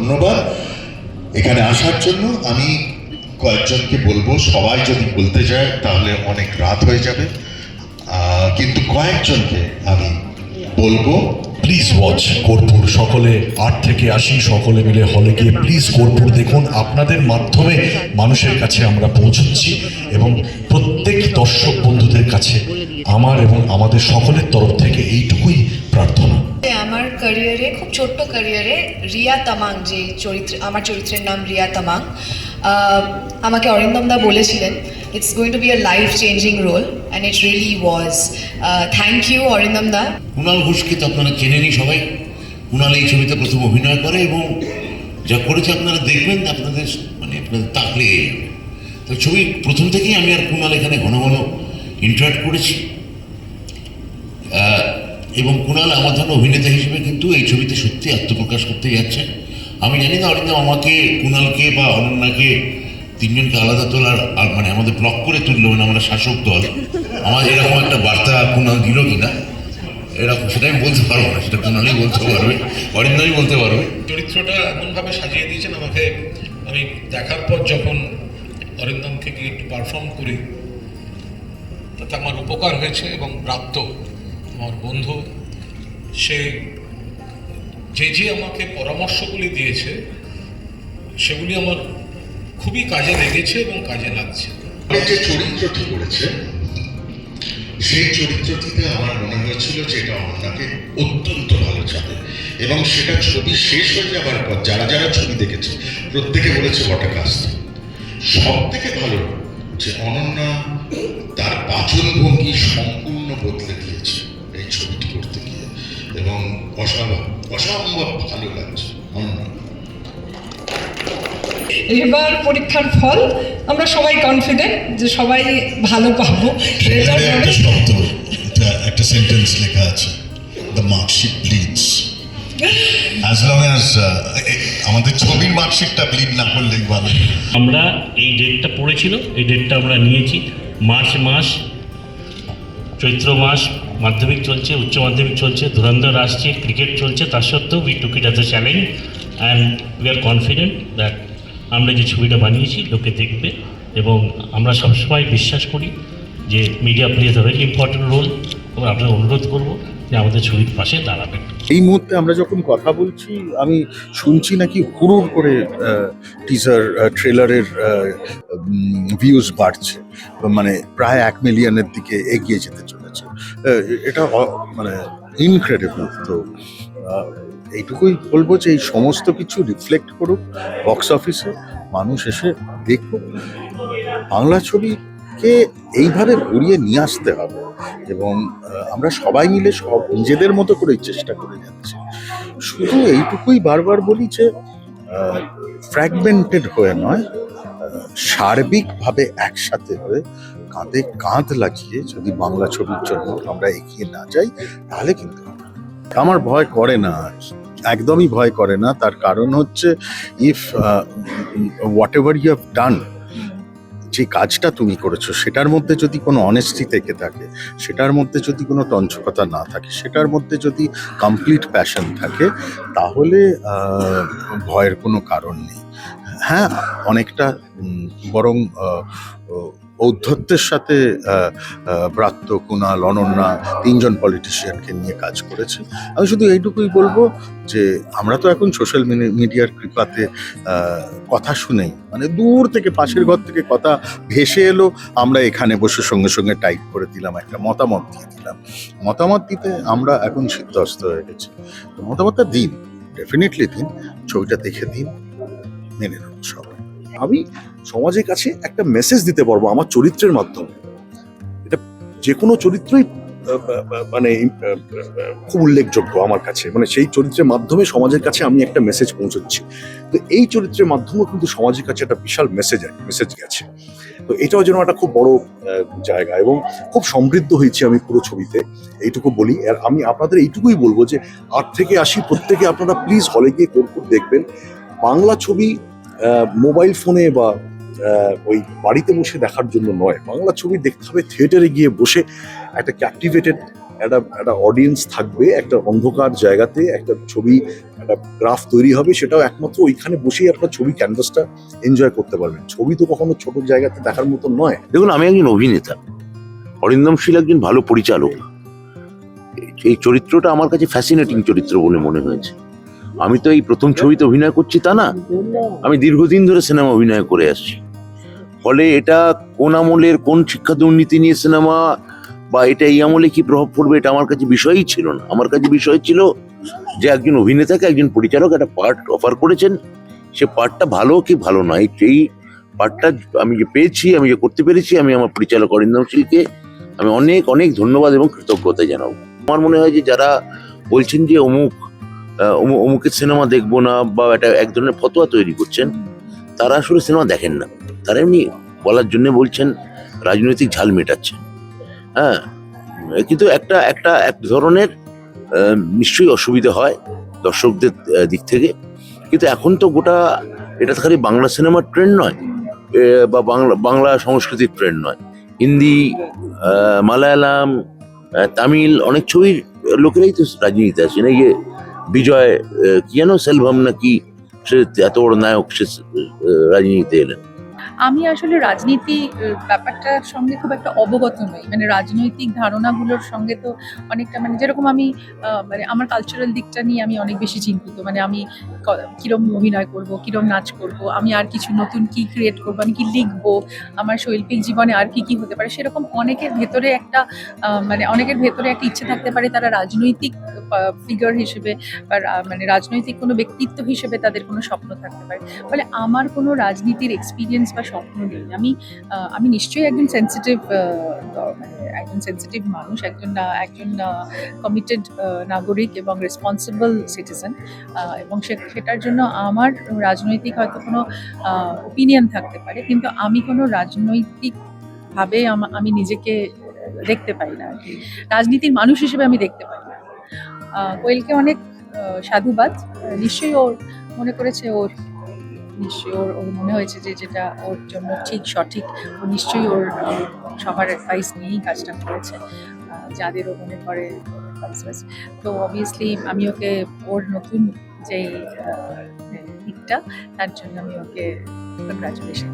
ধন্যবাদ এখানে আসার জন্য। আমি কয়েকজনকে বলবো, সবাই যদি বলতে যায় তাহলে অনেক রাত হয়ে যাবে, কিন্তু কয়েকজনকে আমি বলবো, প্লিজ ওয়াচ কর্পূর। সকলে 8 থেকে 80 সকলে মিলে হলে গিয়ে প্লিজ কর্পূর দেখুন। আপনাদের মাধ্যমে মানুষের কাছে আমরা পৌঁছচ্ছি এবং প্রত্যেক দর্শক বন্ধুদের কাছে আমার এবং আমাদের সকলের তরফ থেকে এইটুকুই প্রার্থনা। আমার ক্যারিয়ারে, খুব ছোট্ট ক্যারিয়ারে, রিয়া তামাং, যে চরিত্র, আমার চরিত্রের নাম রিয়া তামাং, আমাকে অরিন্দম দা বলেছিলেন it's going to be a life changing role, and it really was. Thank you Arindam da. Kunal ঘোষকে তো আপনারা চেনেনই সবাই। কুণাল এই ছবিতে প্রথম অভিনয় করে এবং যা করেছে আপনারা দেখবেন, আপনাদের তাকলে যাবে। তো ছবি প্রথম থেকেই আমি আর কুণাল এখানে ঘন ঘন ইন্টারাক্ট করেছি, এবং কুণাল আমার ধরনের অভিনেতা হিসেবে কিন্তু এই ছবিতে সত্যি আত্মপ্রকাশ করতে যাচ্ছে। আমি জানি না অরিন্দম আমাকে, কুণালকে বা অনন্যাকে, তিনজনকে আলাদা তোলার আর আমাদের ব্লক করে তুললো, আমরা শাসক দল, আমার এরকম একটা বার্তা কুণাল দিল কিনা, এরকম সেটা আমি বলতে পারবো না, সেটা কুণালই বলতে পারবে, অরিন্দমই বলতে পারবে। চরিত্রটা এমনভাবে সাজিয়ে দিয়েছেন আমাকে, আমি দেখার পর যখন অরিন্দমকে গিয়ে একটু পারফর্ম করি, তাতে আমার উপকার হয়েছে। এবং ব্রাত্য আমার বন্ধু, সে যে আমাকে পরামর্শগুলি দিয়েছে সেগুলি আমার খুবই কাজে লেগেছে এবং কাজে লাগছে। যে চরিত্রটি করেছে সেই চরিত্রটিতে আমার মনে হয়েছিল যে এটা অনন্যাকে অত্যন্ত ভালো যাবে, এবং সেটা ছবি শেষ হয়ে যাবার পর যারা যারা ছবি দেখেছে প্রত্যেকে বলেছে বটা কাস্ট। সব থেকে ভালো যে অনন্যা তার বাচন ভঙ্গি সম্পূর্ণ বদলে দিয়েছে এই ছবিটি করতে গিয়ে, এবং অসম্ভব ভালো লাগছে অনন্যা। এবার পরীক্ষার ফল আমরা সবাই কনফিডেন্ট যে সবাই ভালো পাবো। একটা শব্দ, একটা সেন্টেন্স লেখা আছে, the marksheet bleeds. As long as আমাদের ছবির মার্কশিটটা ব্লিড না করলেই ভালো। আমরা এই ডেটটা পড়েছিল, এই ডেটটা আমরা নিয়েছি। মার্চ মাস, চৈত্র মাস, মাধ্যমিক চলছে, উচ্চ মাধ্যমিক চলছে, ধুরন্ধর আসছে, ক্রিকেট চলছে, তার সত্ত্বেও we took it as a challenge and we are confident that আমরা যে ছবিটা বানিয়েছি লোকে দেখবে, এবং আমরা সবসময় বিশ্বাস করি যে media plays a very important role, এবং আপনাদের অনুরোধ করবো যে আমাদের ছবির পাশে দাঁড়াবেন। এই মুহূর্তে আমরা যখন কথা বলছি আমি শুনছি নাকি হুড়ুড় করে টিজার ট্রেলারের ভিউজ বাড়ছে, প্রায় 1 মিলিয়নের দিকে এগিয়ে যেতে চলেছে। এটা ইনক্রেডিবল। তো এইটুকুই বলবো যে এই সমস্ত কিছু রিফ্লেক্ট করুক বক্স অফিসে, মানুষ এসে দেখুক। বাংলা ছবিকে এইভাবে ঘুরিয়ে নিয়ে আসতে হবে, এবং আমরা সবাই মিলে সব নিজেদের মতো করেই চেষ্টা করে যাচ্ছি। শুধু এইটুকুই বারবার বলি যে ফ্র্যাগমেন্টেড হয়ে নয়, সার্বিকভাবে একসাথে হয়ে কাঁধে কাঁধ লাগিয়ে যদি বাংলা ছবির জন্য আমরা এগিয়ে না যাই তাহলে কিন্তু আমার ভয় করে না, একদমই ভয় করে না। তার কারণ হচ্ছে if whatever you have done, যে কাজটা তুমি করেছো সেটার মধ্যে যদি কোনো অনেস্টি থেকে থাকে, সেটার মধ্যে যদি কোনো তঞ্চকতা না থাকে, সেটার মধ্যে যদি কমপ্লিট প্যাশন থাকে, তাহলে ভয়ের কোনো কারণ নেই। হ্যাঁ, অনেকটা বরং ঔদ্ধত্যের সাথে ব্রাত্য, কুণাল, অনন্যা তিনজন পলিটিশিয়ানকে নিয়ে কাজ করেছে। আমি শুধু এইটুকুই বলবো যে আমরা তো এখন সোশ্যাল মিডিয়ার কৃপাতে কথা শুনেই, দূর থেকে পাশের ঘর থেকে কথা ভেসে এলো, আমরা এখানে বসে সঙ্গে সঙ্গে টাইপ করে দিলাম, একটা মতামত দিয়ে দিলাম। মতামত দিতে আমরা এখন সিদ্ধহস্ত হয়ে গেছি। তো মতামতটা দিন, ডেফিনেটলি দিন, ছবিটা দেখে দিন, মেনে নেব সবাই। আমি সমাজের কাছে একটা মেসেজ দিতে পারবো আমার চরিত্রের মাধ্যমে। এটা যে কোনো চরিত্রই খুব উল্লেখযোগ্য আমার কাছে, সেই চরিত্রের মাধ্যমে সমাজের কাছে আমি একটা মেসেজ পৌঁছচ্ছি। তো এই চরিত্রের মাধ্যমেও কিন্তু সমাজের কাছে একটা বিশাল মেসেজ গেছে। তো এটাও যেন একটা খুব বড় জায়গা, এবং খুব সমৃদ্ধ হয়েছি আমি পুরো ছবিতে, এইটুকু বলি। আর আমি আপনাদের এইটুকুই বলবো যে 8 থেকে 80 প্রত্যেকে আপনারা প্লিজ হলে গিয়ে কর্পূর দেখবেন। বাংলা ছবি মোবাইল ফোনে বা ওই বাড়িতে বসে দেখার জন্য নয়, বাংলা ছবি দেখতে হবে থিয়েটারে গিয়ে বসে, একটা ক্যাপটিভেটেড একটা অডিয়েন্স থাকবে, একটা অন্ধকার জায়গাতে একটা ছবি, একটা গ্রাফ তৈরি হবে, সেটাও একমাত্র ওইখানে বসেই আপনার ছবি ক্যানভাসটা এনজয় করতে পারবেন। ছবি তো কখনো ছোট জায়গাতে দেখার মতো নয়। দেখুন, আমি একজন অভিনেতা, অরিন্দম শীল একজন ভালো পরিচালক। এই চরিত্রটা আমার কাছে ফ্যাসিনেটিং চরিত্র বলে মনে হয়েছে। আমি তো এই প্রথম ছবিতে অভিনয় করছি তা না, আমি দীর্ঘদিন ধরে সিনেমা অভিনয় করে আসছি। ফলে এটা কোন আমলের কোন শিক্ষা দুর্নীতি নিয়ে সিনেমা, বা এটা এই আমলে কি প্রভাব পড়বে, এটা আমার কাছে বিষয়ই ছিল না। আমার কাছে বিষয় ছিল যে একজন অভিনেতাকে একজন পরিচালক একটা পার্ট অফার করেছেন, সে পার্টটা ভালো কি ভালো নয়, এই পার্টটা আমি যে পেয়েছি, আমি যে করতে পেরেছি, আমি আমার পরিচালক অরিন্দম শীলকে আমি অনেক অনেক ধন্যবাদ এবং কৃতজ্ঞতা জানাবো। আমার মনে হয় যে যারা বলছেন যে অমুকের সিনেমা দেখবো না, বা এটা এক ধরনের ফতোয়া তৈরি করছেন, তারা আসলে সিনেমা দেখেন না। তারা এমনি বলার জন্য বলছেন, রাজনৈতিক ঝাল মেটাচ্ছেন। হ্যাঁ, কিন্তু এক ধরনের নিশ্চয়ই অসুবিধা হয় দর্শকদের দিক থেকে। কিন্তু এখন তো গোটা এটা খালি বাংলা সিনেমার ট্রেন্ড নয়, বা বাংলা সংস্কৃতির ট্রেন্ড নয়, হিন্দি, মালায়ালাম, তামিল অনেক ছবির লোকেরাই তো রাজনীতিতে আছে না। ইয়ে বিজয় কি যেন, সেলভাম নাকি, সে এত বড় নায়ক, সে রাজনীতিতে এলেন। আমি আসলে রাজনীতি ব্যাপারটার সঙ্গে খুব একটা অবগত নই, মানে রাজনৈতিক ধারণাগুলোর সঙ্গে তো অনেকটা, মানে যেরকম আমি মানে আমার কালচারাল দিকটা নিয়ে আমি অনেক বেশি চিন্তিত। মানে আমি কিরম অভিনয় করব, কিরম নাচ করব, আমি আর কিছু নতুন কি ক্রিয়েট করব, আমি কি লিখবো, আমার শৈল্পিক জীবনে আর কি হতে পারে, সেরকম অনেকের ভেতরে একটা ইচ্ছে থাকতে পারে। তারা রাজনৈতিক ফিগার হিসেবে বা মানে রাজনৈতিক কোনো ব্যক্তিত্ব হিসেবে তাদের কোনো স্বপ্ন থাকতে পারে। ফলে আমার কোনো রাজনীতির এক্সপিরিয়েন্স বা স্বপ্ন নেই। আমি নিশ্চয়ই একজন সেন্সিটিভ মানুষ, একজন কমিটেড নাগরিক এবং রেসপন্সিবল সিটিজেন, এবং সেটার জন্য আমার রাজনৈতিক হয়তো কোনো ওপিনিয়ন থাকতে পারে, কিন্তু আমি কোনো রাজনৈতিকভাবে আমি নিজেকে দেখতে পাই না আর কি। রাজনীতির মানুষ হিসেবে আমি দেখতে পাই না। কোয়েলকে অনেক সাধুবাদ। নিশ্চয়ই ওর মনে করেছে, নিশ্চয়ই ওর মনে হয়েছে যে যেটা ওর জন্য ঠিক সঠিক, ও নিশ্চয়ই ওর সবার অ্যাডভাইস নিয়েই কাজটা করেছে, যাদের ও মনে করে অ্যাডভাইস। তো অবভিয়াসলি আমি ওকে ওর নতুন যে দিকটা, তার জন্য আমি ওকে কংগ্রাচুলেশন।